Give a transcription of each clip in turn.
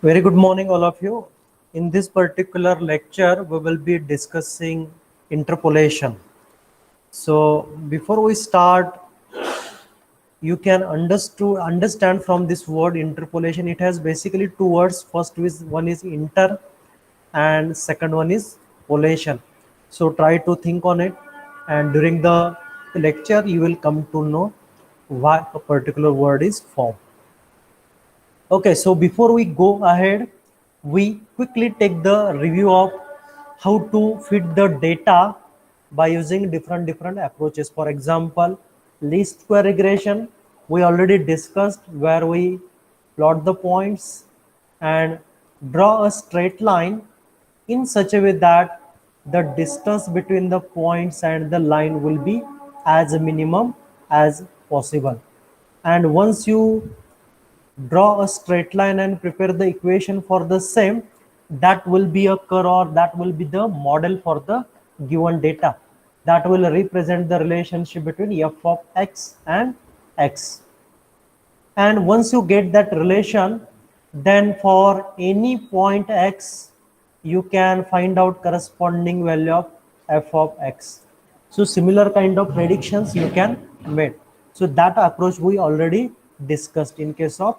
Very good morning, all of you. In this particular lecture, we will be discussing interpolation. So, before we start, you can understand from this word interpolation. It has basically two words. First is one is inter, and second one is polation. So, try to think on it, and during the lecture, you will come to know why a particular word is formed. Okay, so before we go ahead, we quickly take the review of how to fit the data by using different approaches. For example, least square regression, we already discussed where we plot the points and draw a straight line in such a way that the distance between the points and the line will be as minimum as possible. And once you draw a straight line and prepare the equation for the same, that will be a curve, or that will be the model for the given data that will represent the relationship between f of x and x. And once you get that relation, then for any point x you can find out corresponding value of f of x. So similar kind of predictions you can make. So that approach we already discussed in case of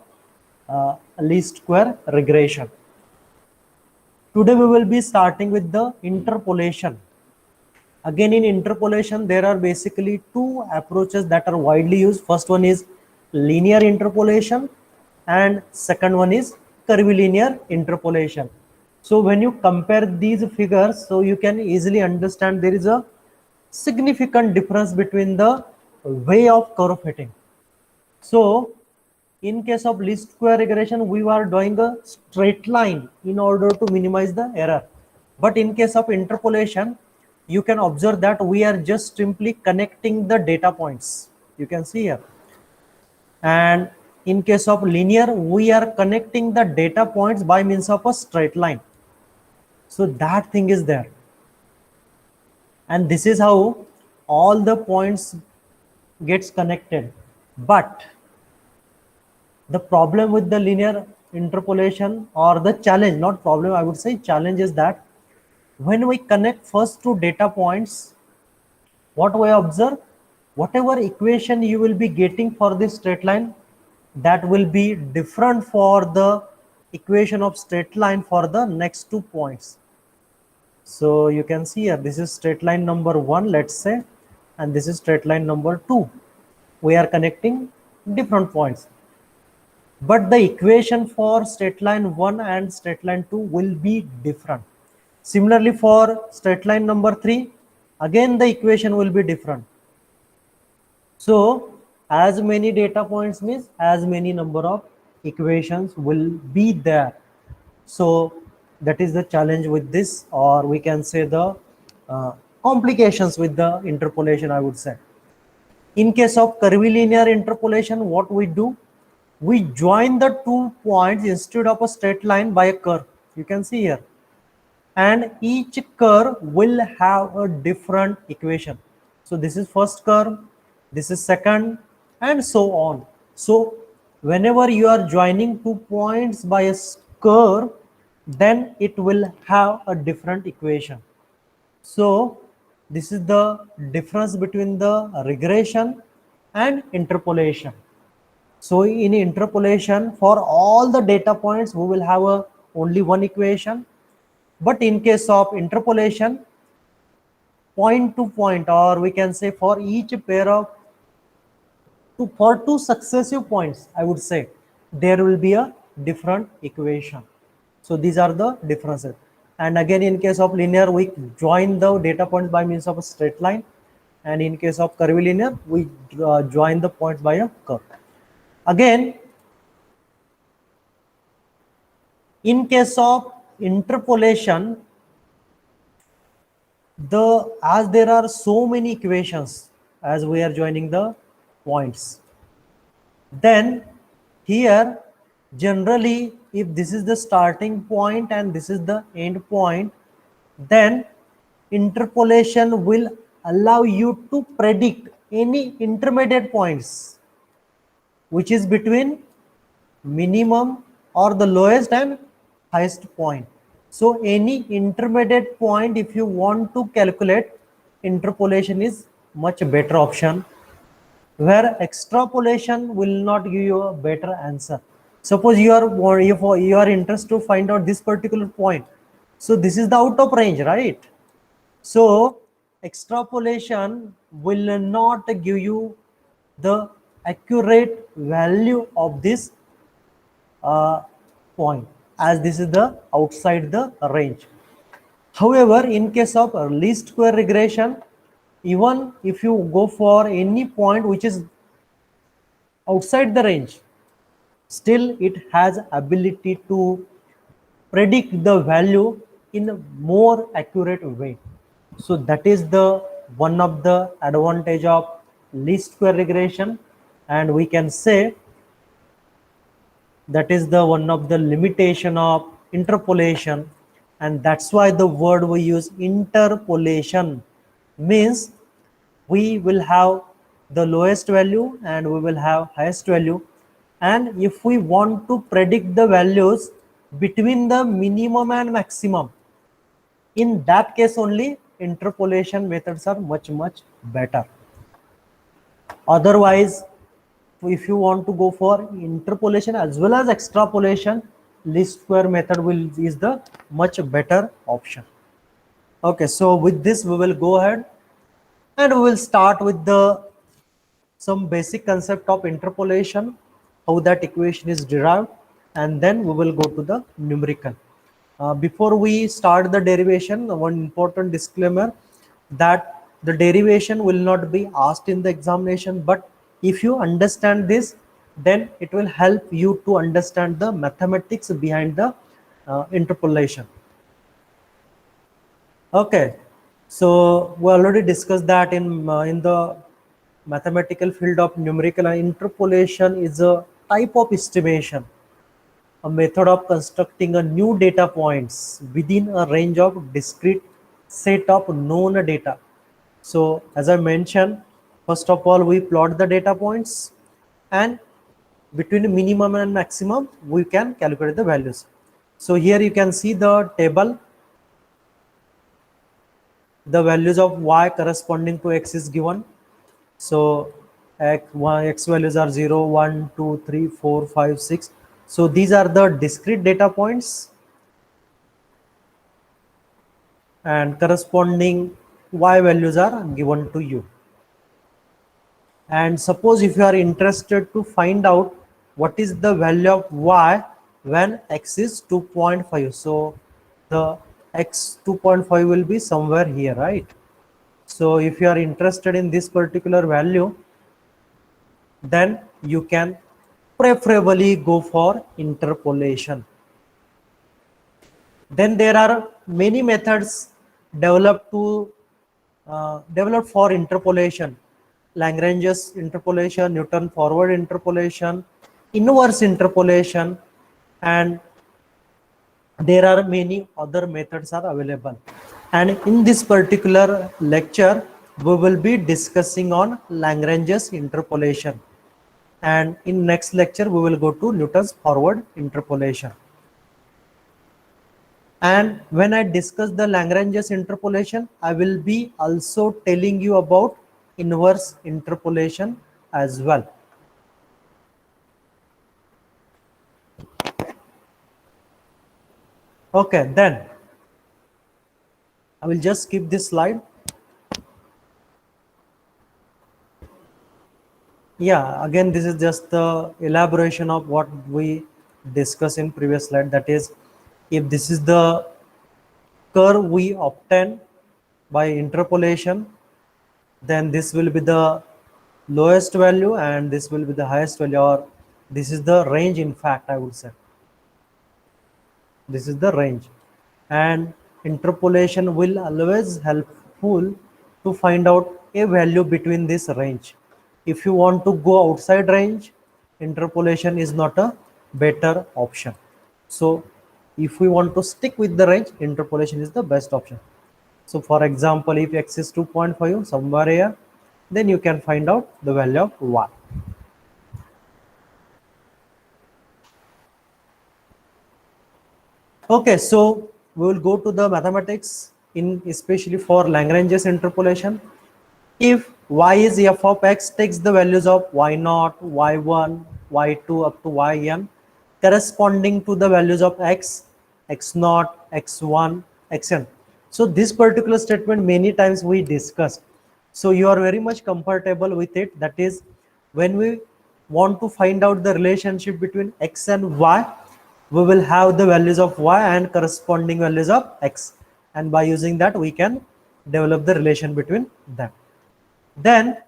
least square regression. Today we will be starting with the interpolation. Again, in interpolation, there are basically two approaches that are widely used. First one is linear interpolation, and second one is curvilinear interpolation. So when you compare these figures, so you can easily understand there is a significant difference between the way of curve fitting. So in case of least square regression, we were doing a straight line in order to minimize the error. But in case of interpolation, you can observe that we are just simply connecting the data points. You can see here. And in case of linear, we are connecting the data points by means of a straight line. So that thing is there. And this is how all the points gets connected. But the problem with the linear interpolation, or the challenge, not problem, I would say challenge, is that when we connect first two data points, what we observe, whatever equation you will be getting for this straight line, that will be different for the equation of straight line for the next 2 points. So you can see here, this is straight line number 1, let's say, and this is straight line number 2. We are connecting different points, but the equation for straight line 1 and straight line 2 will be different. Similarly, for straight line number 3, again the equation will be different. So as many data points means as many number of equations will be there. So that is the challenge with this, or we can say the complications with the interpolation, I would say. In case of curvilinear interpolation, what we do, we join the 2 points instead of a straight line by a curve. You can see here, and each curve will have a different equation. So this is first curve, this is second, and so on. So whenever you are joining 2 points by a curve, then it will have a different equation. So this is the difference between the regression and interpolation. So in interpolation, for all the data points, we will have only one equation. But in case of interpolation, point to point, or we can say for each pair of for 2 successive points, I would say, there will be a different equation. So these are the differences. And again, in case of linear, we join the data points by means of a straight line. And in case of curvilinear, we join the points by a curve. Again, in case of interpolation, as there are so many equations as we are joining the points, then here generally, if this is the starting point and this is the end point, then interpolation will allow you to predict any intermediate points which is between minimum or the lowest and highest point. So any intermediate point, if you want to calculate, interpolation is much better option, where extrapolation will not give you a better answer. Suppose you are interested to find out this particular point. So this is the out of range, right? So extrapolation will not give you the accurate value of this point, as this is the outside the range. However, in case of least square regression, even if you go for any point which is outside the range, still it has ability to predict the value in a more accurate way. So that is the one of the advantage of least square regression, and we can say that is the one of the limitation of interpolation. And that's why the word we use, interpolation, means we will have the lowest value and we will have highest value, and if we want to predict the values between the minimum and maximum, in that case only interpolation methods are much better. Otherwise, if you want to go for interpolation as well as extrapolation, least square method is the much better option. Okay, so with this we will go ahead and we will start with the some basic concept of interpolation, how that equation is derived, and then we will go to the numerical. Before we start the derivation, one important disclaimer that the derivation will not be asked in the examination, but if you understand this, then it will help you to understand the mathematics behind the interpolation. Okay, so we already discussed that in the mathematical field of numerical, interpolation is a type of estimation, a method of constructing a new data points within a range of discrete set of known data. So as I mentioned, first of all we plot the data points, and between minimum and maximum we can calculate the values. So here you can see the table. The values of y corresponding to x is given. So x values are 0, 1, 2, 3, 4, 5, 6. So these are the discrete data points, and corresponding y values are given to you. And suppose if you are interested to find out what is the value of y when x is 2.5, so the x 2.5 will be somewhere here, right? So if you are interested in this particular value, then you can preferably go for interpolation. Then there are many methods developed for interpolation: Lagrange's interpolation, Newton forward interpolation, inverse interpolation, and there are many other methods are available. And in this particular lecture, we will be discussing on Lagrange's interpolation. And in next lecture, we will go to Newton's forward interpolation. And when I discuss the Lagrange's interpolation, I will be also telling you about inverse interpolation as well. Okay, then I will just skip this slide. Yeah, again, this is just the elaboration of what we discussed in previous slide. That is, if this is the curve we obtain by interpolation, then this will be the lowest value and this will be the highest value, or this is the range. In fact, I would say this is the range, and interpolation will always helpful to find out a value between this range. If you want to go outside range, interpolation is not a better option. So if we want to stick with the range, interpolation is the best option. So for example, if x is 2.5 somewhere here, then you can find out the value of y. Okay, so we will go to the mathematics in especially for Lagrange's interpolation. If y is f of x takes the values of y0, y1, y2 up to yn corresponding to the values of x, x0, x1, xn. So this particular statement many times we discussed. So you are very much comfortable with it. That is, when we want to find out the relationship between x and y, we will have the values of y and corresponding values of x. And by using that, we can develop the relation between them. Then,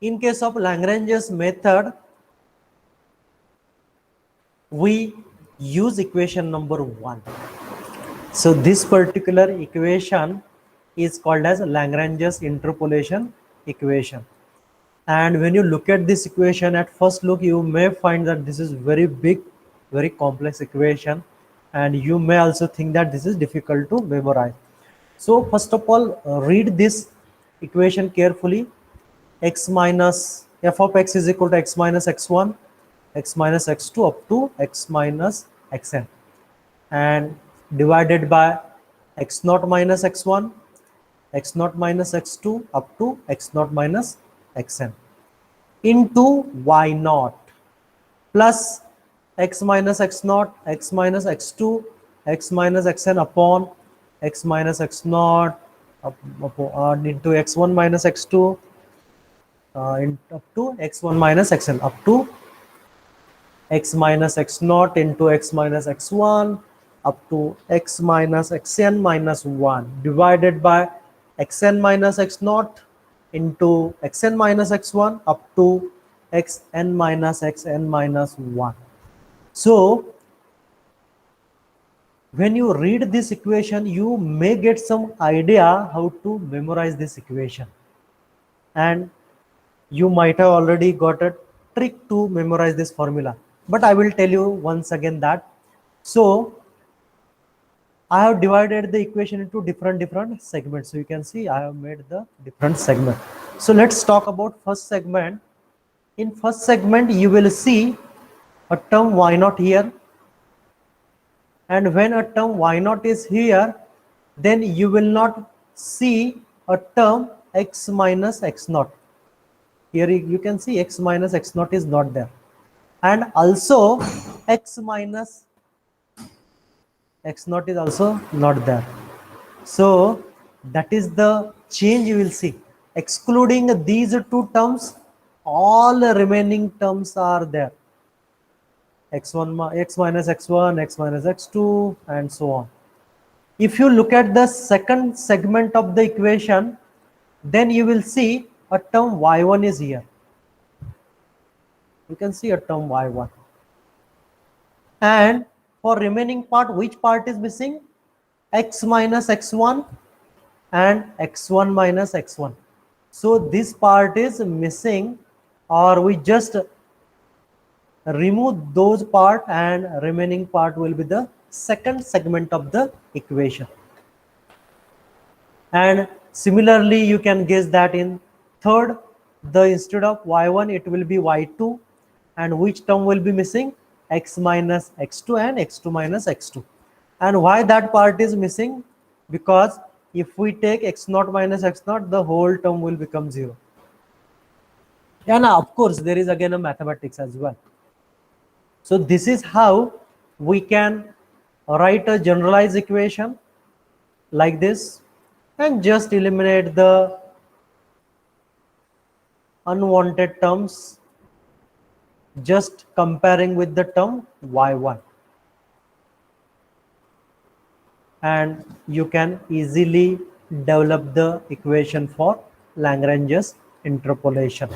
in case of Lagrange's method, we use equation number 1. So this particular equation is called as Lagrange's interpolation equation. And when you look at this equation at first look, you may find that this is very big, very complex equation, and you may also think that this is difficult to memorize. So first of all, read this equation carefully. X minus f of x is equal to x minus x1, x minus x2 up to x minus xn, and divided by x naught minus x1, x naught minus x2 up to x naught minus xn into y naught plus x minus x naught, x minus x2, x minus xn upon x minus x naught into x1 minus x2 up to x1 minus xn up to x minus x naught into x minus x1 up to x minus xn minus 1 divided by xn minus x naught into xn minus x1 up to xn minus xn minus 1. So when you read this equation, you may get some idea how to memorize this equation, and you might have already got a trick to memorize this formula, but I will tell you once again that. So I have divided the equation into different segments. So you can see I have made the different segment. So let's talk about first segment. In first segment, you will see a term y naught here, and when a term y naught is here, then you will not see a term x minus x naught. Here you can see x minus x naught is not there, and also x minus x naught is also not there. So that is the change you will see. Excluding these two terms, all remaining terms are there. X1, x minus x1, x minus x2, and so on. If you look at the second segment of the equation, then you will see a term y1 is here. You can see a term y1. And for remaining part, which part is missing? X minus x1 and x1 minus x1. So this part is missing, or we just remove those part and remaining part will be the second segment of the equation. And similarly, you can guess that in third, the instead of y1 it will be y2, and which term will be missing? X minus x2 and x2 minus x2. And why that part is missing? Because if we take x naught minus x naught, the whole term will become 0. And of course, there is again a mathematics as well. So this is how we can write a generalized equation like this and just eliminate the unwanted terms, just comparing with the term y1. And you can easily develop the equation for Lagrange's interpolation.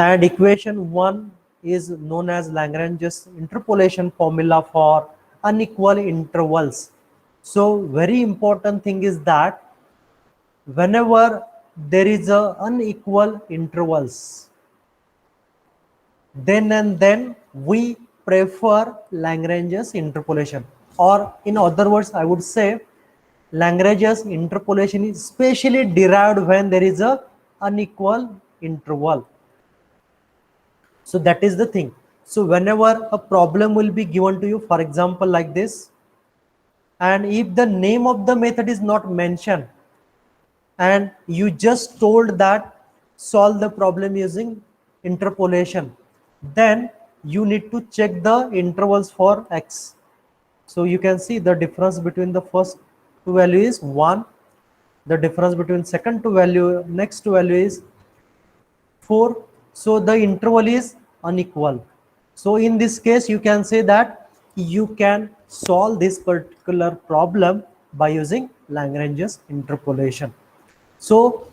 And equation 1 is known as Lagrange's interpolation formula for unequal intervals. So very important thing is that whenever there is a unequal intervals, then we prefer Lagrange's interpolation, or in other words, I would say Lagrange's interpolation is specially derived when there is a unequal interval. So that is the thing. So whenever a problem will be given to you, for example like this, and if the name of the method is not mentioned and you just told that solve the problem using interpolation, then you need to check the intervals for x. So you can see the difference between the first two value is 1, the difference between second two value, next two value is 4. So the interval is unequal. So in this case you can say that you can solve this particular problem by using Lagrange's interpolation. So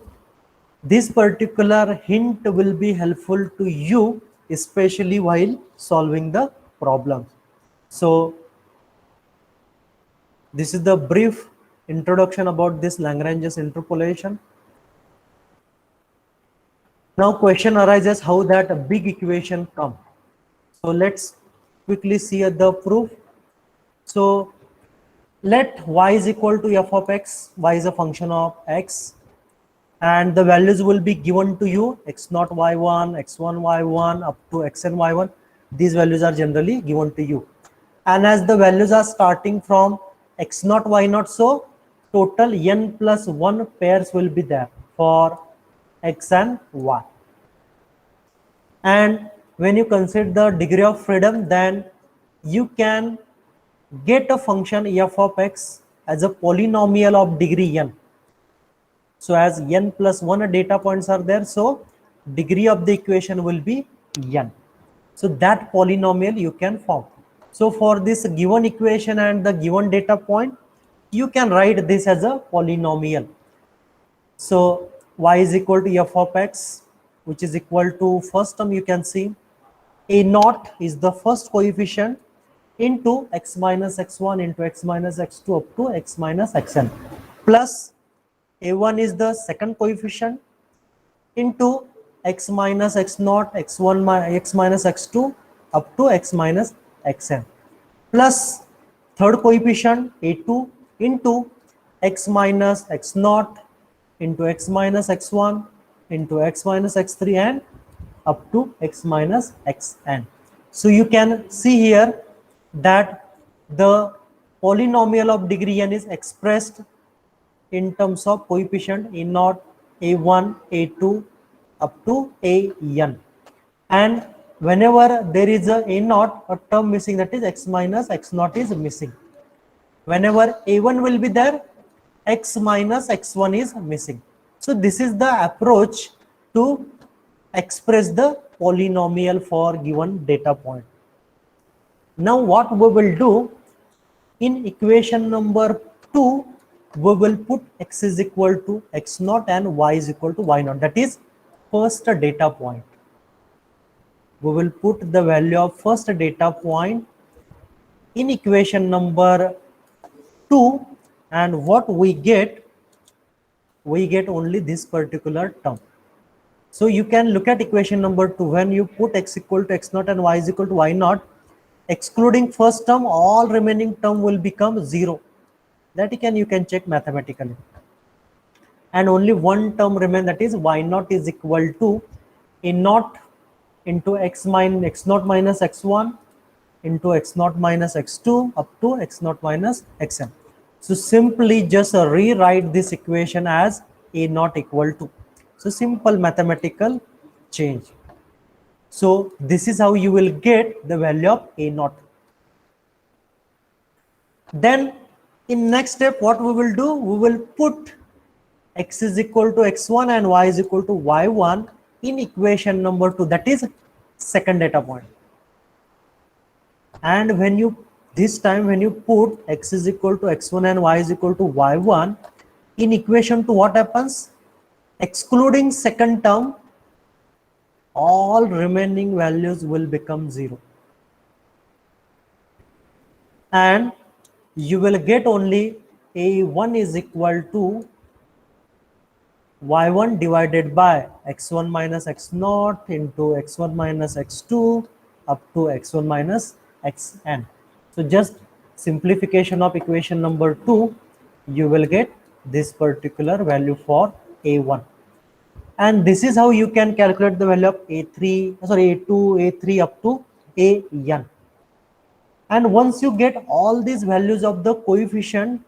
this particular hint will be helpful to you, especially while solving the problem. So this is the brief introduction about this Lagrange's interpolation. Now question arises how that a big equation come. So let's quickly see the proof. So let y is equal to f of x, y is a function of x, and the values will be given to you x0 y1, x1 y1 up to xn y1. These values are generally given to you, and as the values are starting from x0 y0, so total n plus 1 pairs will be there for x and y. And when you consider the degree of freedom, then you can get a function f of x as a polynomial of degree n. So as n plus 1 data points are there, so degree of the equation will be n. So that polynomial you can form. So for this given equation and the given data point, you can write this as a polynomial. So y is equal to f of x, which is equal to, first term you can see a naught is the first coefficient into x minus x1 into x minus x2 up to x minus xn, plus a1 is the second coefficient into x minus x0, x1, x minus x2 up to x minus xn, plus third coefficient a2 into x minus x0 into x minus x1 into x minus x3 and up to x minus xn. So you can see here that the polynomial of degree n is expressed in terms of coefficient a0, a1, a2 up to an. And whenever there is a0, a term missing, that is x minus x0 is missing. Whenever a1 will be there, x minus x1 is missing. So this is the approach to express the polynomial for given data point. Now what we will do, in equation number 2, we will put x is equal to x0 and y is equal to y0. That is first data point. We will put the value of first data point in equation number 2, and what we get only this particular term. So you can look at equation number 2. When you put x equal to x0 and y is equal to y0, excluding first term, all remaining term will become 0. That you can check mathematically. And only one term remains, that is y0 is equal to a0 into x x0 minus x1 into x0 minus x2 up to x0 minus xn. So simply just rewrite this equation as a0 equal to. So simple mathematical change. So this is how you will get the value of a0. Then in next step, what we will do, we will put x is equal to x1 and y is equal to y1 in equation number 2, that is second data point. And when you this time when you put x is equal to x1 and y is equal to y1 in equation 2, what happens? Excluding second term, all remaining values will become 0, and you will get only a1 is equal to y1 divided by x1 minus x0 into x1 minus x2 up to x1 minus xn. So just simplification of equation number 2, you will get this particular value for a1. And this is how you can calculate the value of a2, a3 up to an. And once you get all these values of the coefficient,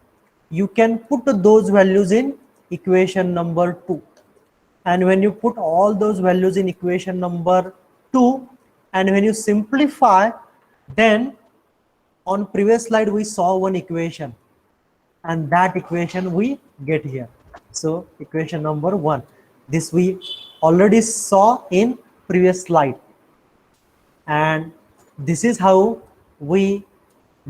you can put those values in equation number 2. And when you put all those values in equation number 2, and when you simplify, then on previous slide we saw one equation, and that equation we get here. So equation number 1, this we already saw in previous slide, and this is how we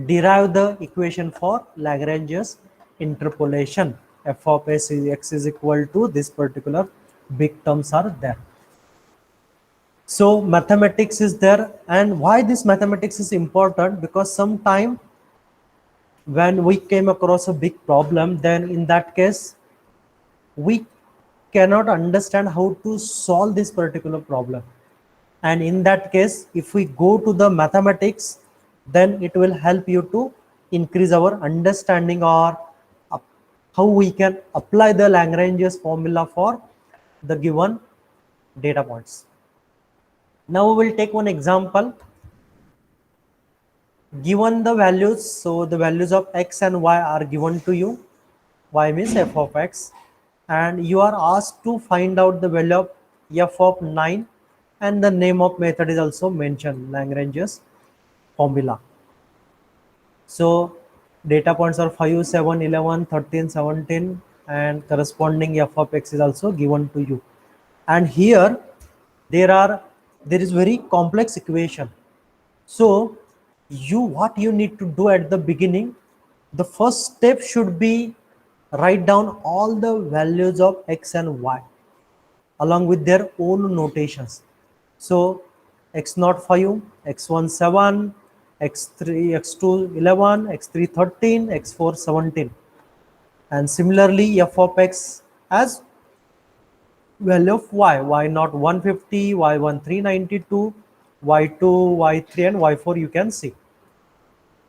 derive the equation for Lagrange's interpolation. F of s is x is equal to this particular big terms are there. So mathematics is there, and why this mathematics is important, because sometime when we came across a big problem, then in that case we cannot understand how to solve this particular problem. And in that case, if we go to the mathematics, then it will help you to increase our understanding, or how we can apply the Lagrange's formula for the given data points. Now we will take one example. Given the values, so the values of x and y are given to you. Y means f of x, and you are asked to find out the value of f of 9, and the name of method is also mentioned, Lagrange's formula. So data points are 5, 7, 11, 13, 17, and corresponding f of x is also given to you. And here there is very complex equation. So what you need to do at the beginning, the first step should be write down all the values of x and y along with their own notations. So x0 5, x1 7, x3 x2 11, x3 13, x4 17, and similarly f of x as value of y not 150, y1 392, y2 y3 and y4 you can see.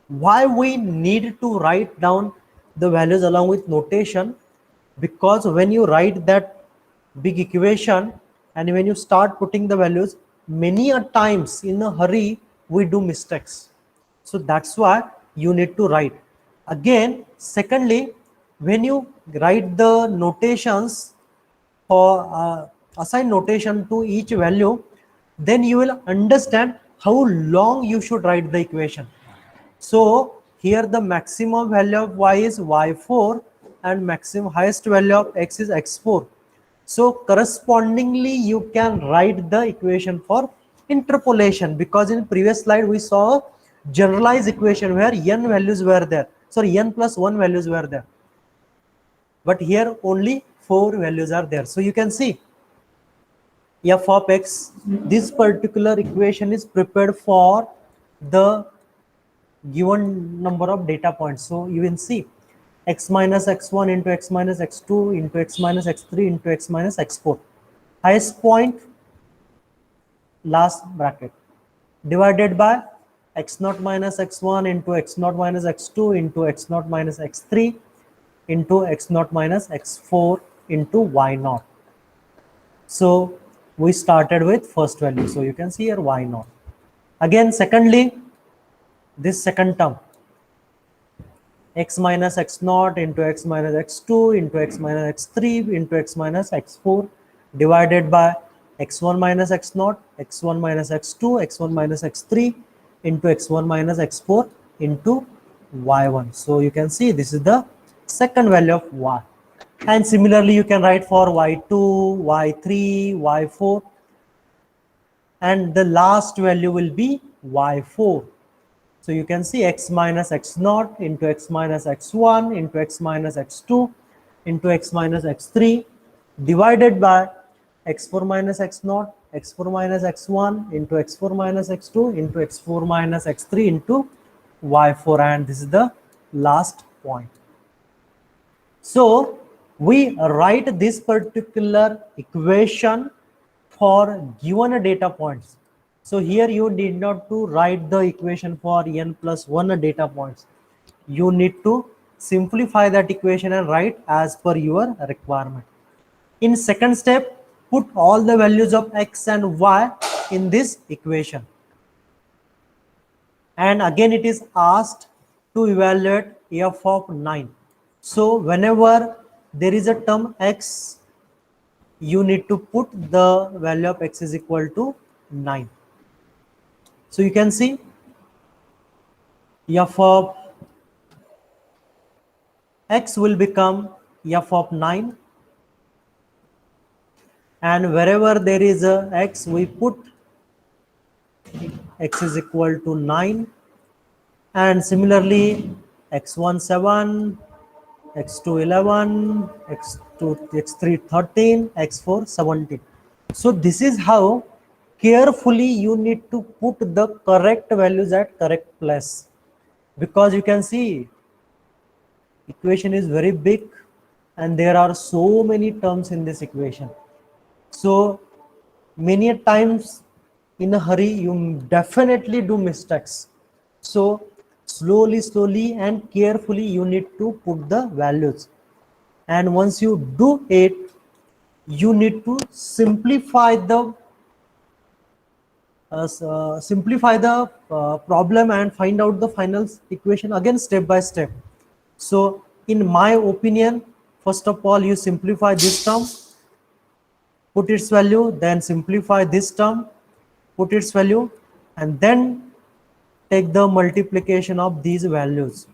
Why we need to write down the values along with notation? Because when you write that big equation and when you start putting the values, many a times in a hurry we do mistakes. So that's why you need to write. Again, secondly, when you write the notations or assign notation to each value, then you will understand how long you should write the equation. So here the maximum value of y is y4 and maximum highest value of x is x4. So correspondingly you can write the equation for interpolation, because in previous slide we saw a generalized equation where n values were there. Sorry, n plus 1 values were there. But here only 4 values are there. So you can see f of x, this particular equation is prepared for the given number of data points. So you will see x minus x1 into x minus x2 into x minus x3 into x minus x4. Highest point, last bracket, divided by x0 minus x1 into x0 minus x2 into x0 minus x3 into x0 minus x4 into y0. So we started with first value. So you can see here y0. Again, secondly, this second term, x minus x0 into x minus x2 into x minus x3 into x minus x4 divided by x1 minus x0, x1 minus x2, x1 minus x3 into x1 minus x4 into y1. So you can see this is the second value of y. And similarly, you can write for y2, y3, y4, and the last value will be y4. So you can see x minus x0 into x minus x1 into x minus x2 into x minus x3 divided by x4 minus x0, x4 minus x1 into x4 minus x2 into x4 minus x3 into y4, and this is the last point. So we write this particular equation for given data points. So here you need not to write the equation for n plus 1 data points. You need to simplify that equation and write as per your requirement. In second step, put all the values of x and y in this equation. And again it is asked to evaluate f of 9. So whenever there is a term x, you need to put the value of x is equal to 9. So you can see f of x will become f of 9, and wherever there is a x, we put x is equal to 9, and similarly x1 7, x2 11, x2 x3 13, x4 17. So this is how carefully you need to put the correct values at correct place, because you can see equation is very big and there are so many terms in this equation. So many times in a hurry you definitely do mistakes. So slowly and carefully you need to put the values, and once you do it, you need to simplify the problem and find out the final equation again step by step. So in my opinion, first of all you simplify this term, put its value, then simplify this term, put its value, and then take the multiplication of these values,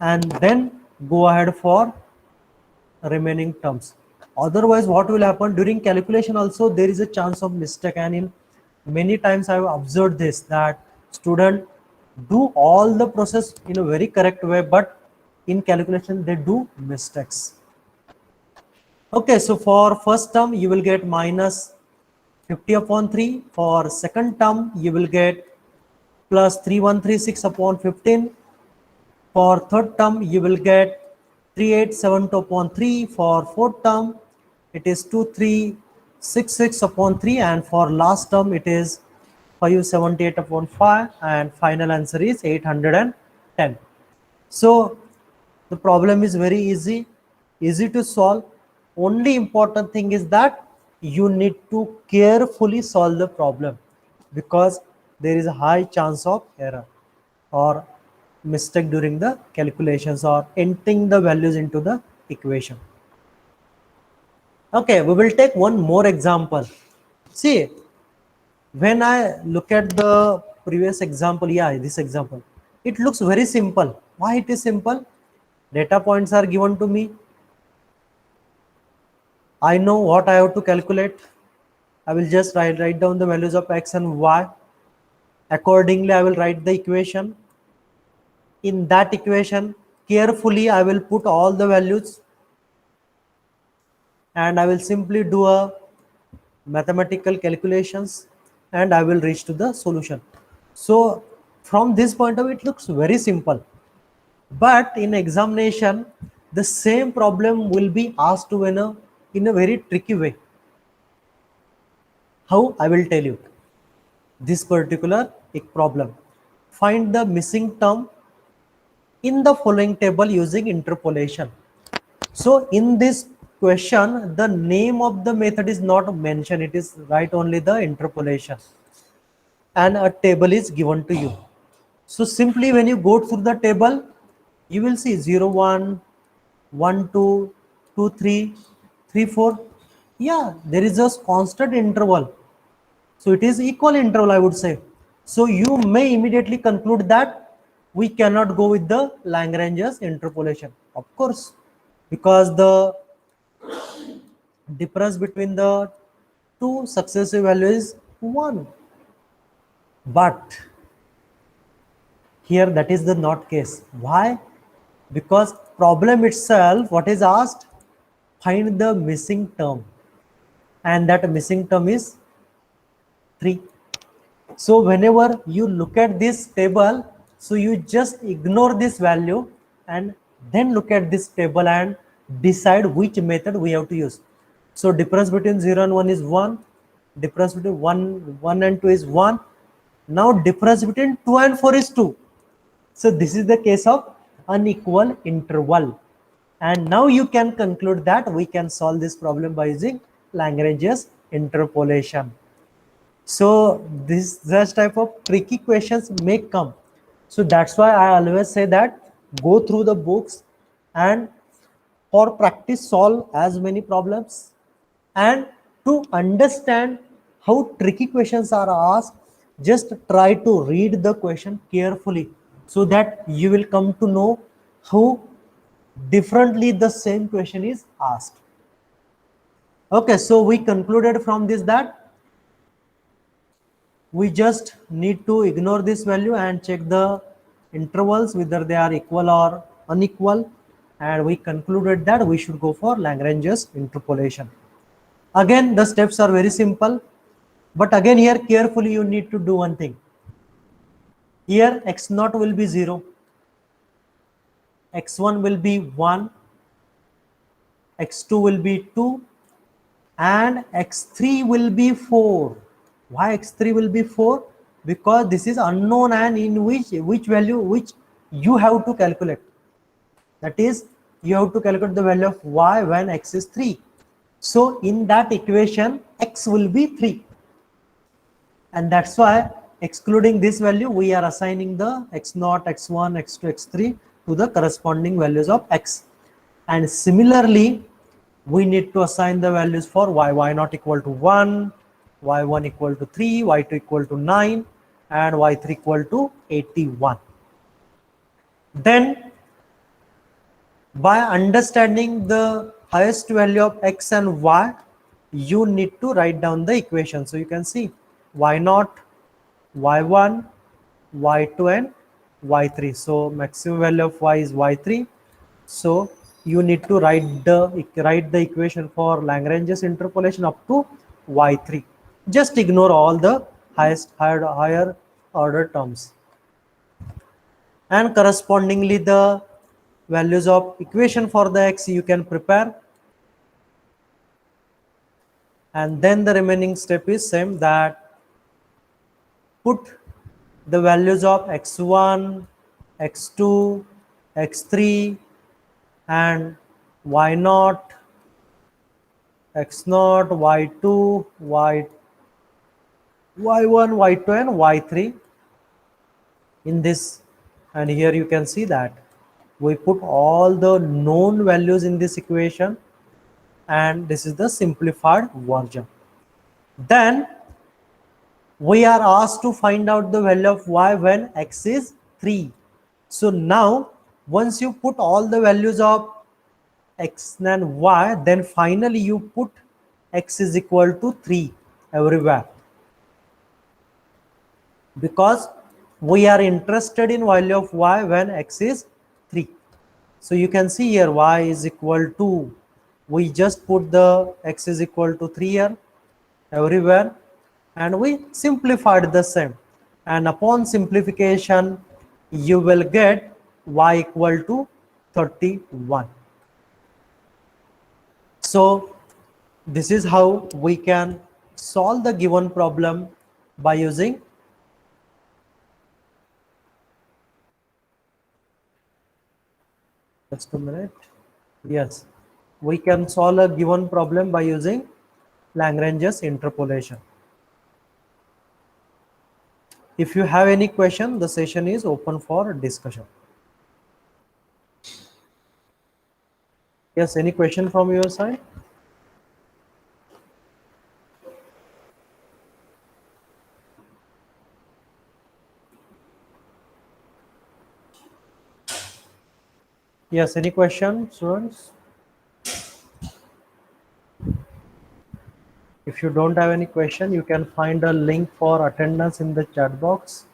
and then go ahead for remaining terms. Otherwise what will happen during calculation also, there is a chance of mistake, and in many times I have observed this, that student do all the process in a very correct way, but in calculation they do mistakes. Okay, so for first term you will get minus 50 upon 3. For second term you will get plus 3136 upon 15. For third term you will get 3872 upon 3. For fourth term it is 2366 upon 3, and for last term it is 578 upon 5, and final answer is 810. So the problem is very easy to solve. Only important thing is that you need to carefully solve the problem, because there is a high chance of error or mistake during the calculations or entering the values into the equation. Okay, we will take one more example. See, when I look at the previous example, this example, it looks very simple. Why it is simple? Data points are given to me. I know what I have to calculate. I will just write down the values of x and y. Accordingly, I will write the equation. In that equation, carefully I will put all the values, and I will simply do a mathematical calculations, and I will reach to the solution. So from this point of view, it looks very simple. But in examination, the same problem will be asked to in a very tricky way. How? I will tell you. This particular problem. Find the missing term in the following table using interpolation. So in this question, the name of the method is not mentioned. It is right only the interpolation, and a table is given to you. So simply when you go through the table, you will see 0 1 1 2 2 3 3 4. Yeah, there is a constant interval, so it is equal interval, I would say. So you may immediately conclude that we cannot go with the Lagrange's interpolation, of course, because the difference between the two successive values is 1. But here that is the not case. Why? Because problem itself, what is asked? Find the missing term, and that missing term is 3. So whenever you look at this table, so you just ignore this value and then look at this table and decide which method we have to use. So difference between 0 and 1 is 1. Difference between 1 and 2 is 1. Now difference between 2 and 4 is 2. So this is the case of unequal interval. And now you can conclude that we can solve this problem by using Lagrange's interpolation. So this type of tricky questions may come. So that's why I always say that go through the books and for practice solve as many problems, and to understand how tricky questions are asked, just try to read the question carefully so that you will come to know how differently the same question is asked. Okay, so we concluded from this that we just need to ignore this value and check the intervals whether they are equal or unequal, and we concluded that we should go for Lagrange's interpolation. Again, the steps are very simple, but again here carefully you need to do one thing. Here x0 will be 0, x1 will be 1, x2 will be 2, and x3 will be 4. Why x3 will be 4? Because this is unknown, and in which value which you have to calculate. That is, you have to calculate the value of y when x is 3. So in that equation x will be 3, and that's why excluding this value we are assigning the x0, x1, x2, x3 to the corresponding values of x. And similarly we need to assign the values for y0 equal to 1, y1 equal to 3, y2 equal to 9, and y3 equal to 81. Then by understanding the highest value of x and y, you need to write down the equation. So you can see y0, y1, y2, and y3. So maximum value of y is y3. So you need to write the equation for Lagrange's interpolation up to y3. Just ignore all the higher order terms, and correspondingly the values of equation for the x you can prepare. And then the remaining step is same, that put the values of x1, x2, x3, and y0, x0, y2, y1, y2, and y3 in this. And here you can see that we put all the known values in this equation, and this is the simplified version. Then we are asked to find out the value of y when x is 3. So now once you put all the values of x and y, then finally you put x is equal to 3 everywhere, because we are interested in value of y when x is 3. So you can see here y is equal to, we just put the x is equal to 3 here everywhere, and we simplified the same, and upon simplification you will get y equal to 31. So this is how we can solve the given problem by using, just a minute, yes, we can solve a given problem by using Lagrange's interpolation. If you have any question, the session is open for discussion. Yes, any question from your side? Yes, any question, students? If you don't have any question, you can find a link for attendance in the chat box.